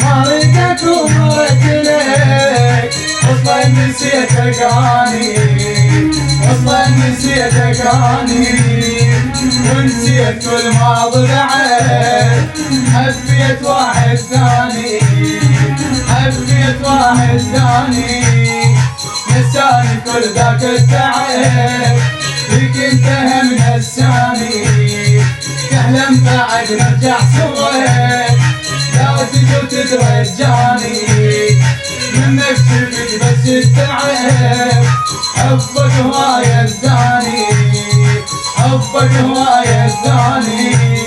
ما ردت وما ردلك اصلا نسيتك اني، اصلا نسيتك اني، ونسيت كل ما ضلعت، حبيت واحد ثاني، حبيت واحد ثاني، نساني كل ذاك التعب، فيك انتهى من الثاني، تحلم بعد نرجع سوا، لا تجي وتترجاني، منك شفت بس التعب، حبك هواية الثاني، حبك هواية الثاني.